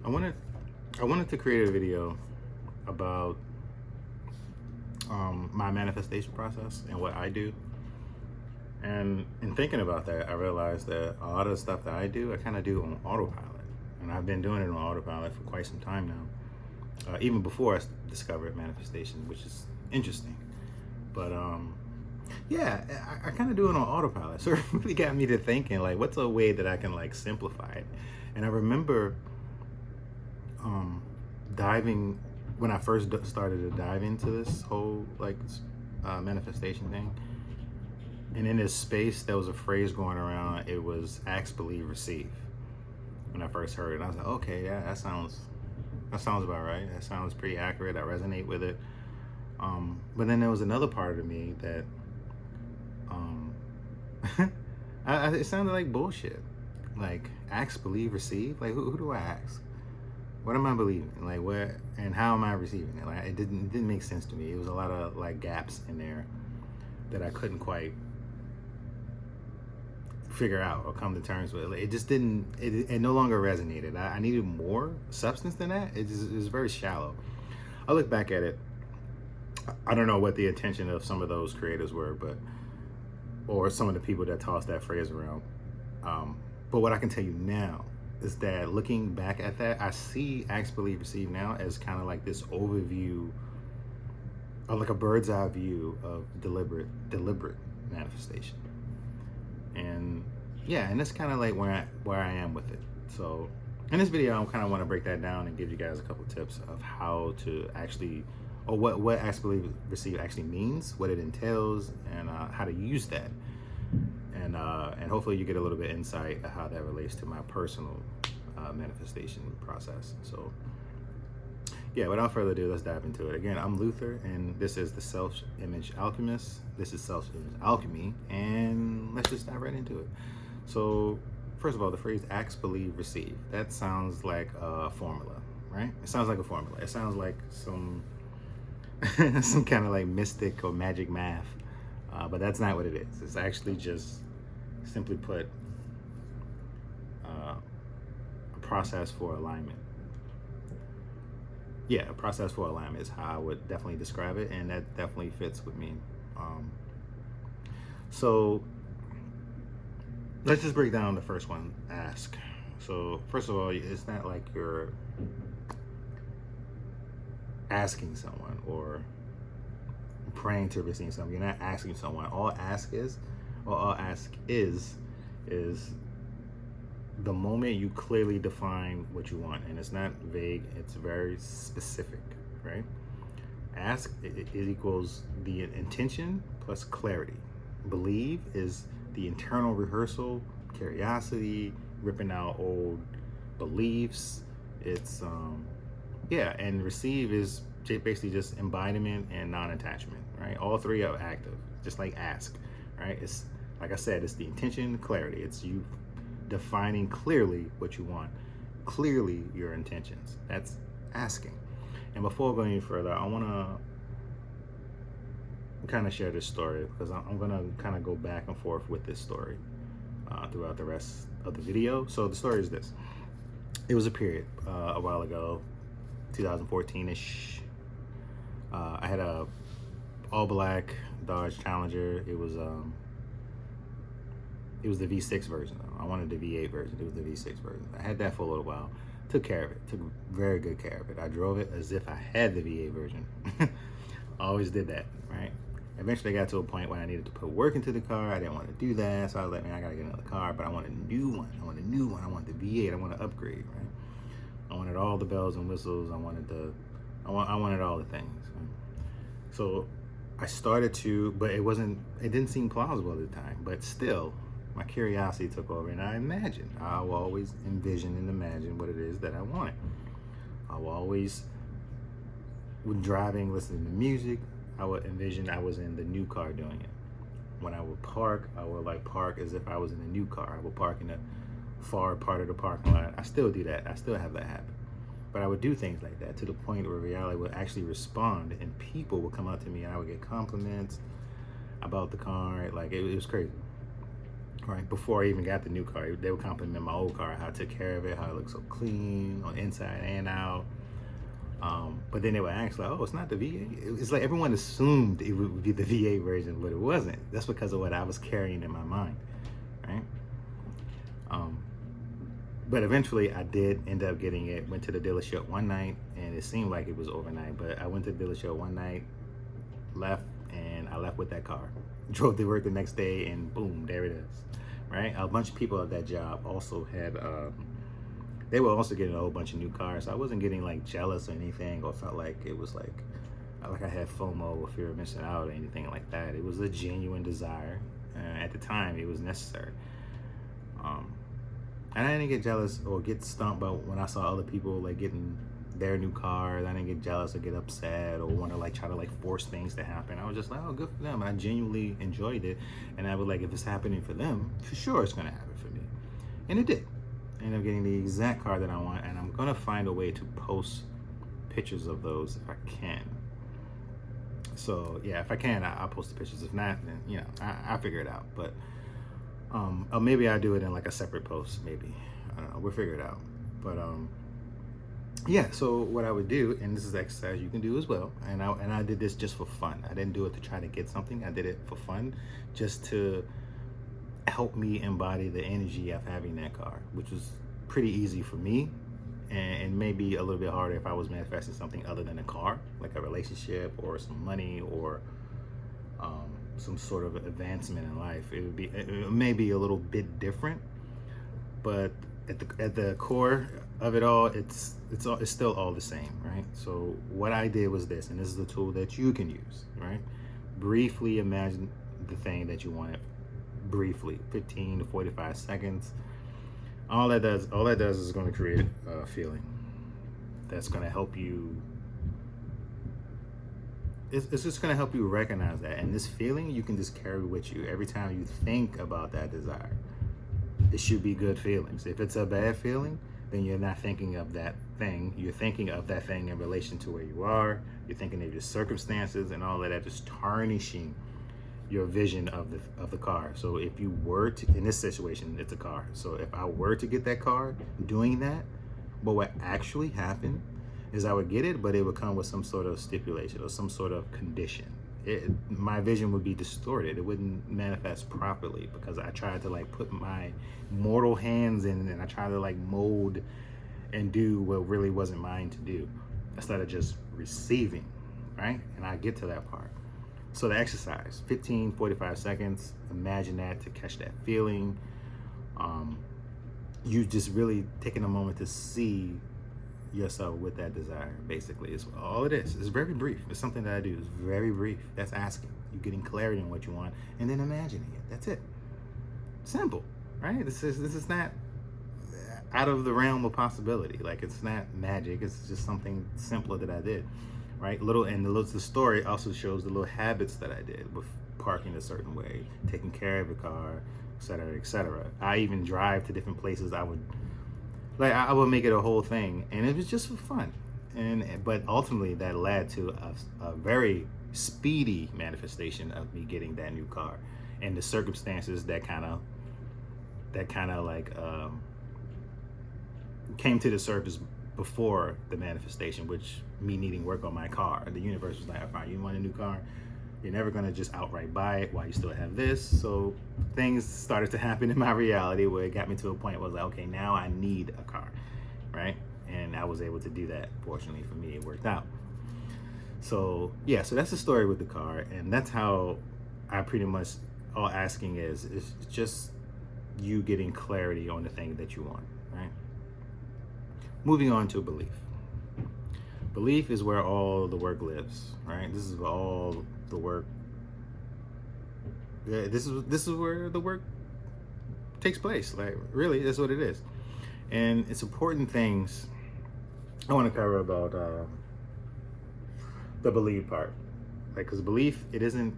I wanted I wanted to create a video about my manifestation process and what I do. And in thinking about that, I realized that a lot of the stuff that I do, I kind of do on autopilot. And I've been doing it on autopilot for quite some time now, even before I discovered manifestation, which is interesting. But yeah, I kind of do it on autopilot. So it really got me to thinking, like, what's a way that I can like simplify it? And I remember diving when I first started to dive into this whole like manifestation thing. And in this space, there was a phrase going around. It was "ask, believe, receive." When I first heard it, I was like, "Okay, yeah, that sounds about right. That sounds pretty accurate. I resonate with it." But then there was another part of me that um, it sounded like bullshit. Like ask, believe, receive. Like who do I ask? What am I believing? Like where and how am I receiving it? Like it didn't make sense to me. It was a lot of like gaps in there that I couldn't quite figure out or come to terms with. It just didn't. It no longer resonated. I needed more substance than that. It was very shallow. I look back at it. I don't know what the intention of some of those creators were, or some of the people that tossed that phrase around. But what I can tell you now is that looking back at that, I see ask, believe, receive now as kind of like this overview, or like a bird's eye view of deliberate manifestation. And yeah, and that's kind of like where I am with it. So in this video, I kind of want to break that down and give you guys a couple tips of how to actually, or what ask, believe, receive actually means, what it entails, and how to use that. And hopefully you get a little bit of insight of how that relates to my personal manifestation process. So yeah, without further ado, let's dive into it. Again, I'm Luther, and this is the Self-Image Alchemist. This is Self-Image Alchemy, and let's just dive right into it. So first of all, the phrase ask, believe, receive. That sounds like a formula, right? It sounds like a formula. It sounds like some some kind of like mystic or magic math, but that's not what it is. It's actually just, simply put, a process for alignment. Yeah, a process for alignment is how I would definitely describe it, and that definitely fits with me. So let's just break down the first one, ask. So first of all, it's not like you're asking someone or praying to receive something. You're not asking someone. All ask is the moment you clearly define what you want, and it's not vague, it's very specific, right? Ask, it equals the intention plus clarity. Believe is the internal rehearsal, curiosity, ripping out old beliefs. It's yeah, and receive is basically just embodiment and non-attachment, right? All three are active, just like ask, right? It's like I said, it's the intention, clarity. It's you defining clearly what you want, clearly your intentions. That's asking. And before going any further, I want to kind of share this story, because I'm going to kind of go back and forth with this story throughout the rest of the video. So the story is this. It was a period a while ago, 2014-ish. I had a all black Dodge Challenger. It was the V6 version though. I wanted the V8 version. It was the V6 version. I had that for a little while. Took care of it. Took very good care of it. I drove it as if I had the V8 version. I always did that, right? Eventually I got to a point where I needed to put work into the car. I didn't want to do that. So I was like, man, I gotta get another car, but I want a new one. I want a new one. I want the V8. I want to upgrade, right? I wanted all the bells and whistles. I wanted all the things. Right? So I started to, but it didn't seem plausible at the time, but still, my curiosity took over, and I will always envision and imagine what it is that I wanted. I will always, when driving, listening to music, I would envision I was in the new car doing it. When I would park, I would like park as if I was in a new car. I would park in the far part of the parking lot. I still do that. I still have that habit. But I would do things like that to the point where reality would actually respond, and people would come up to me and I would get compliments about the car. Like it was crazy. right? Before I even got the new car, they were complimenting my old car, how I took care of it, how it looked so clean on inside and out. But then they would ask like, oh, it's not the V8. It's like everyone assumed it would be the V8 version, but it wasn't. That's because of what I was carrying in my mind, right? But eventually I did end up getting it. Went to the dealership one night, and it seemed like it was overnight, but I went to the dealership one night, left, and I left with that car. Drove to work the next day, and boom, there it is, right? A bunch of people at that job also had, they were also getting a whole bunch of new cars. So I wasn't getting like jealous or anything, or felt like it was like I had FOMO or fear of missing out or anything like that. It was a genuine desire. At the time, it was necessary. And I didn't get jealous or get stumped about when I saw other people like getting their new cars. I didn't get jealous or get upset or want to like try to like force things to happen. I was just like, oh, good for them. I genuinely enjoyed it, and I would like, if it's happening for them, for sure it's gonna happen for me, and it did. I ended up getting the exact car that I want, and I'm gonna find a way to post pictures of those if I can. So yeah, if I can, I'll post the pictures. If not, then you know, I'll figure it out. But or maybe I'll do it in like a separate post. Maybe, I don't know. We'll figure it out. But yeah. So what I would do, and this is exercise you can do as well. And I did this just for fun. I didn't do it to try to get something. I did it for fun, just to help me embody the energy of having that car, which was pretty easy for me, and maybe a little bit harder if I was manifesting something other than a car, like a relationship or some money or some sort of advancement in life. It may be a little bit different, but at the core of it all, it's still all the same, right? So what I did was this, and this is the tool that you can use, right? Briefly imagine the thing that you wanted. Briefly, 15 to 45 seconds. All that does is going to create a feeling that's going to help you. It's just going to help you recognize that, and this feeling you can just carry with you every time you think about that desire. It should be good feelings. If it's a bad feeling, then you're not thinking of that thing. You're thinking of that thing in relation to where you are. You're thinking of your circumstances and all of that, just tarnishing your vision of the car. So if you were to, in this situation, it's a car. So if I were to get that car doing that, but what actually happened is I would get it, but it would come with some sort of stipulation or some sort of condition. My vision would be distorted. It wouldn't manifest properly because I tried to like put my mortal hands in, and I tried to like mold and do what really wasn't mine to do, instead of just receiving, right? And I get to that part. So the exercise, 15, 45 seconds, imagine that to catch that feeling. You just really taking a moment to see yourself with that desire, basically. It's all it is. It's very brief. It's something that I do. It's very brief. That's asking. You're getting clarity on what you want and then imagining it. That's it. Simple, right? This is not out of the realm of possibility. Like, it's not magic. It's just something simpler that I did. Right, the story also shows the little habits that I did with parking a certain way, taking care of a car, etc., etc. I even drive to different places. I would make it a whole thing, and it was just for fun. But ultimately, that led to a very speedy manifestation of me getting that new car, and the circumstances that kind of like came to the surface before the manifestation, which me needing work on my car. The universe was like, fine, you want a new car? You're never gonna just outright buy it while you still have this. So things started to happen in my reality where it got me to a point where I was like, okay, now I need a car, right? And I was able to do that. Fortunately for me, it worked out. So yeah, so that's the story with the car, and that's how I pretty much, all asking is just you getting clarity on the thing that you want, right? Moving on to belief. Belief is where all the work lives, right? This is where all the work. Yeah, this is where the work takes place. Like, really, that's what it is. And it's important things I want to cover about the belief part, like, because belief, it isn't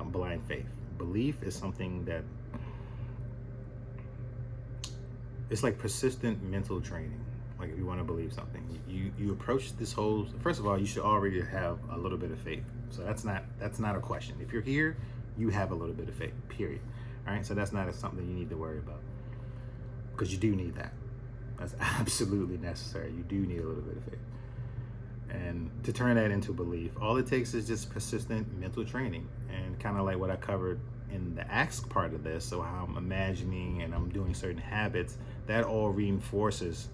blind faith. Belief is something that, it's like persistent mental training. Like, if you want to believe something, you approach this whole, first of all, you should already have a little bit of faith. So that's not a question. If you're here, you have a little bit of faith, period. All right, so that's not something you need to worry about, because you do need that. That's absolutely necessary. You do need a little bit of faith. And to turn that into belief, all it takes is just persistent mental training, and kind of like what I covered in the ask part of this. So how I'm imagining and I'm doing certain habits, that all reinforces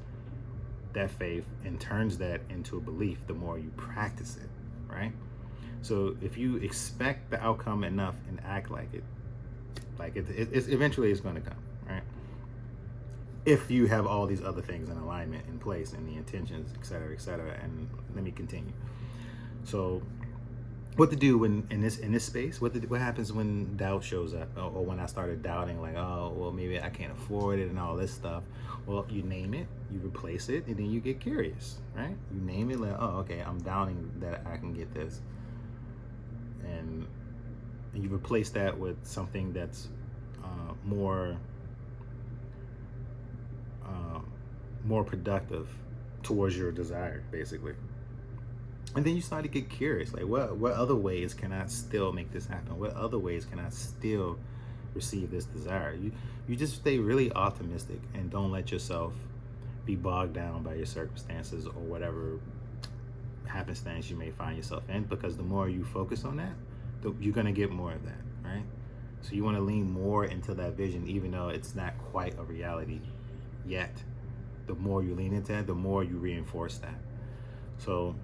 that faith and turns that into a belief the more you practice it, right? So if you expect the outcome enough and act like it, it's eventually it's going to come, right? If you have all these other things in alignment in place, and the intentions, et cetera, et cetera. And let me continue. So what to do when in this space? What happens when doubt shows up, or when I started doubting, like, oh, well, maybe I can't afford it and all this stuff? Well, you name it, you replace it, and then you get curious, right? You name it, like, oh, okay, I'm doubting that I can get this, and you replace that with something that's more productive towards your desire, basically. And then you start to get curious, like, what other ways can I still make this happen? What other ways can I still receive this desire? You just stay really optimistic, and don't let yourself be bogged down by your circumstances or whatever happenstance you may find yourself in, because the more you focus on that, you're going to get more of that, right? So you want to lean more into that vision, even though it's not quite a reality yet. The more you lean into it, the more you reinforce that. So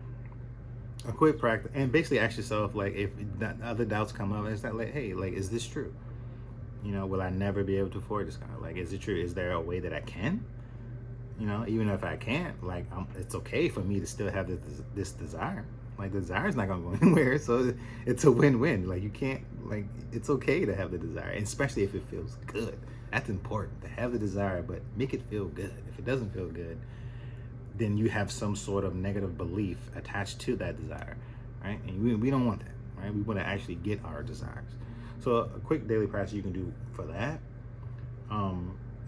a quick practice, and basically ask yourself, like, if other doubts come up, is that like, hey, like, is this true? You know, will I never be able to afford this car? Like, is it true? Is there a way that I can? You know, even if I can't, like, it's okay for me to still have this desire. Like, the desire is not going to go anywhere, so it's a win-win. Like, you can't, like, it's okay to have the desire, and especially if it feels good. That's important, to have the desire, but make it feel good. If it doesn't feel good, then you have some sort of negative belief attached to that desire, right? And we don't want that, right? We want to actually get our desires. So a quick daily practice you can do for that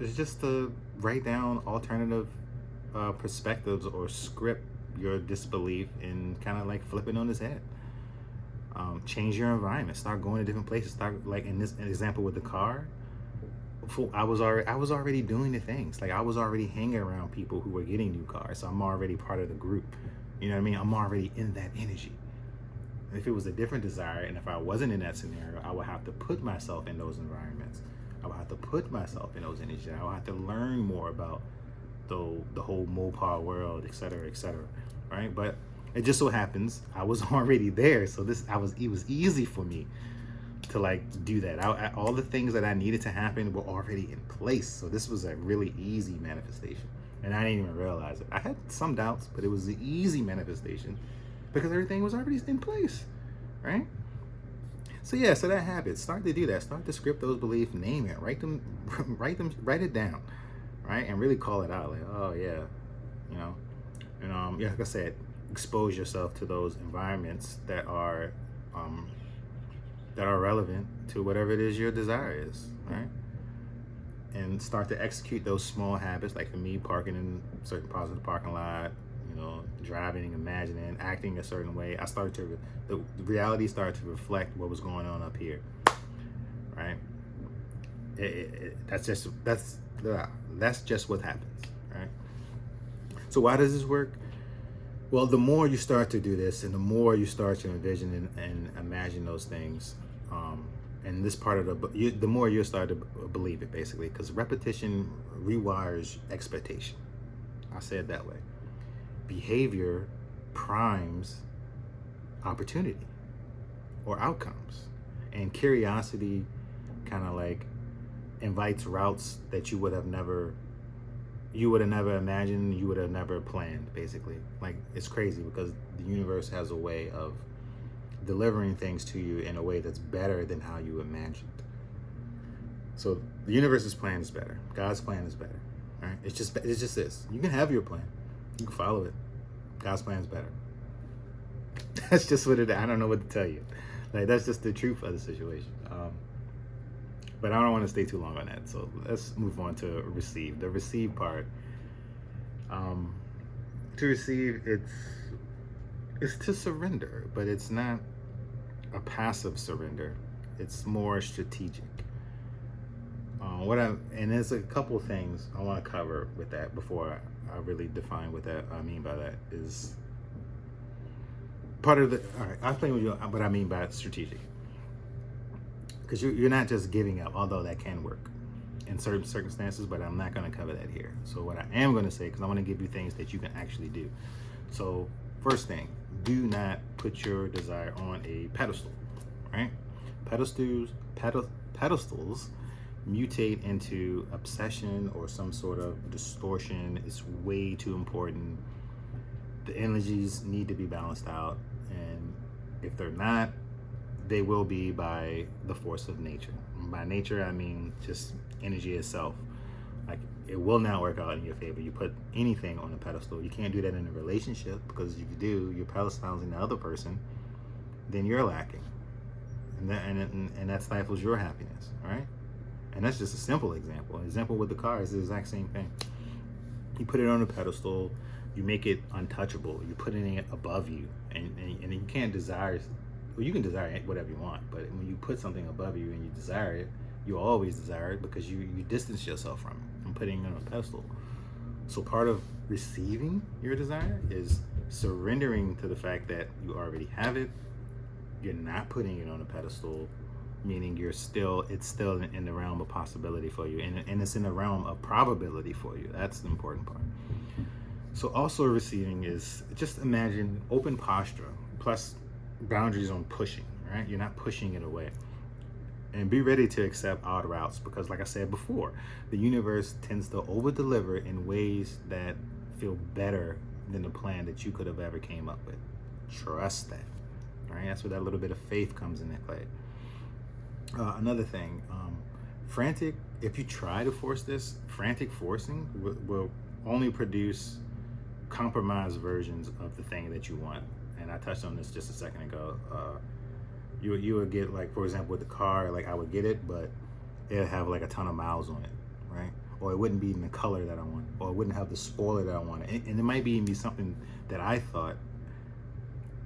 is just to write down alternative perspectives, or script your disbelief and kind of like flip it on its head. Change your environment. Start going to different places. Start, like in this example with the car. I was already doing the things. Like, I was already hanging around people who were getting new cars, so I'm already part of the group. You know what I mean? I'm already in that energy. And if it was a different desire, and if I wasn't in that scenario, I would have to put myself in those environments. I would have to put myself in those energies. I would have to learn more about the whole Mopar world, et cetera, right? But it just so happens I was already there, so it was easy for me to like do that. All the things that I needed to happen were already in place, so this was a really easy manifestation, and I didn't even realize it. I had some doubts, but it was an easy manifestation because everything was already in place, right? So yeah, so that habit, start to do that. Start to script those beliefs, name it, write it down, right? And really call it out, like, oh yeah, you know. And yeah, like I said, expose yourself to those environments that are relevant to whatever it is your desire is, right? And start to execute those small habits, like for me, parking in certain parts of the parking lot, you know, driving, imagining, acting a certain way. The reality started to reflect what was going on up here, right? That's just what happens, right? So why does this work? Well, the more you start to do this, and the more you start to envision and imagine those things, and this part of the more you'll start to believe it, basically, because repetition rewires expectation. I say it that way. Behavior primes opportunity or outcomes, and curiosity kind of like invites routes that you would have never imagined, you would have never planned, basically. Like, it's crazy because the universe has a way of delivering things to you in a way that's better than how you imagined. So the universe's plan is better. God's plan is better. All right? It's just this. You can have your plan. You can follow it. God's plan is better. That's just what it is. I don't know what to tell you. Like, that's just the truth of the situation. But I don't want to stay too long on that. So let's move on to receive. The receive part. To receive, it's to surrender, but it's not a passive surrender. It's more strategic. And there's a couple things I want to cover with that before I really define what that I mean by that is part of the. All right, I'll explain what I mean by strategic. Because you're not just giving up, although that can work in certain circumstances, but I'm not going to cover that here. So what I am going to say, because I want to give you things that you can actually do. So first thing, do not put your desire on a pedestal, right? Pedestals mutate into obsession or some sort of distortion. It's way too important. The energies need to be balanced out, and if they're not, they will be by the force of nature. And by nature, I mean just energy itself. Like, it will not work out in your favor. You put anything on a pedestal. You can't do that in a relationship, because if you do, you're pedestalizing the other person, then you're lacking. And that stifles your happiness, right? And that's just a simple example. An example with the car is the exact same thing. You put it on a pedestal, you make it untouchable. You're putting it above you, and you can't desire. Well, you can desire whatever you want, but when you put something above you and you desire it, you always desire it because you distance yourself from it, from putting it on a pedestal. So part of receiving your desire is surrendering to the fact that you already have it. You're not putting it on a pedestal, meaning it's still in the realm of possibility for you, and it's in the realm of probability for you. That's the important part. So also receiving is, just imagine open posture plus boundaries on pushing, right? You're not pushing it away. And be ready to accept odd routes, because like I said before, the universe tends to over deliver in ways that feel better than the plan that you could have ever came up with. Trust that, right? That's where that little bit of faith comes into play. Another thing, if you try to force this, frantic forcing will only produce compromised versions of the thing that you want. And I touched on this just a second ago. You would get, like, for example, with the car, like, I would get it, but it'd have like a ton of miles on it, right? Or it wouldn't be in the color that I want, or it wouldn't have the spoiler that I wanted. And it might be something that I thought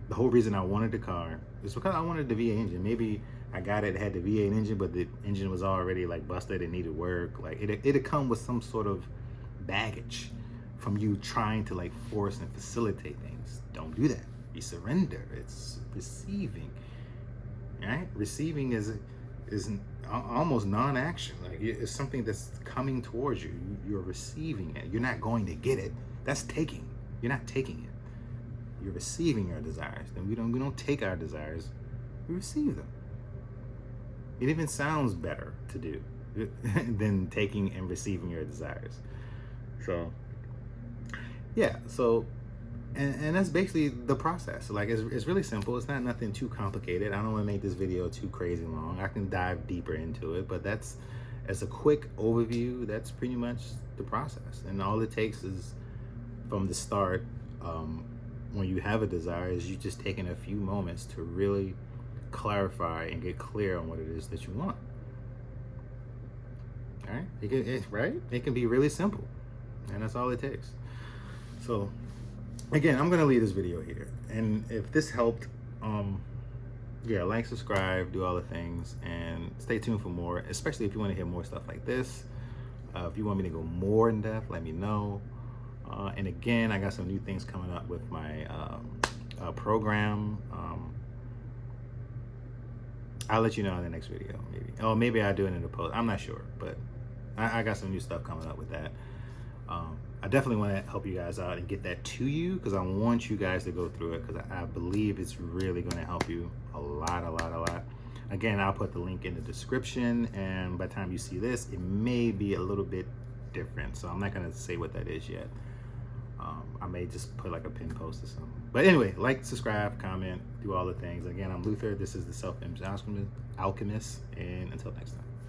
the whole reason I wanted the car is because I wanted the V8 engine. Maybe I got it, had the V8 engine, but the engine was already like busted and needed work. Like, it'd come with some sort of baggage from you trying to like force and facilitate things. Don't do that. You surrender. It's receiving, right? Receiving is almost non-action. Like, it's something that's coming towards you. You're receiving it. You're not going to get it. That's taking. You're not taking it. You're receiving your desires. Then we don't take our desires. We receive them. It even sounds better to do than taking and receiving your desires. So yeah. So and that's basically the process. Like, it's really simple. It's not nothing too complicated. I don't want to make this video too crazy long. I can dive deeper into it, but that's, as a quick overview, that's pretty much the process. And all it takes is, from the start, when you have a desire, is you just taking a few moments to really clarify and get clear on what it is that you want. All right? It can be really simple, and that's all it takes. So again, I'm gonna leave this video here, and if this helped, yeah, like, subscribe, do all the things, and stay tuned for more, especially if you want to hear more stuff like this. If you want me to go more in depth, let me know. And again, I got some new things coming up with my program. I'll let you know in the next video, maybe. Oh, maybe I'll do it in the post. I'm not sure, but I got some new stuff coming up with that. I definitely want to help you guys out and get that to you, because I want you guys to go through it, because I believe it's really going to help you a lot. Again, I'll put the link in the description, and by the time you see this, it may be a little bit different, so I'm not going to say what that is yet. I may just put like a pin post or something. But anyway, like, subscribe, comment, do all the things. Again, I'm Luther. This is the Self-Image Alchemist, and until next time.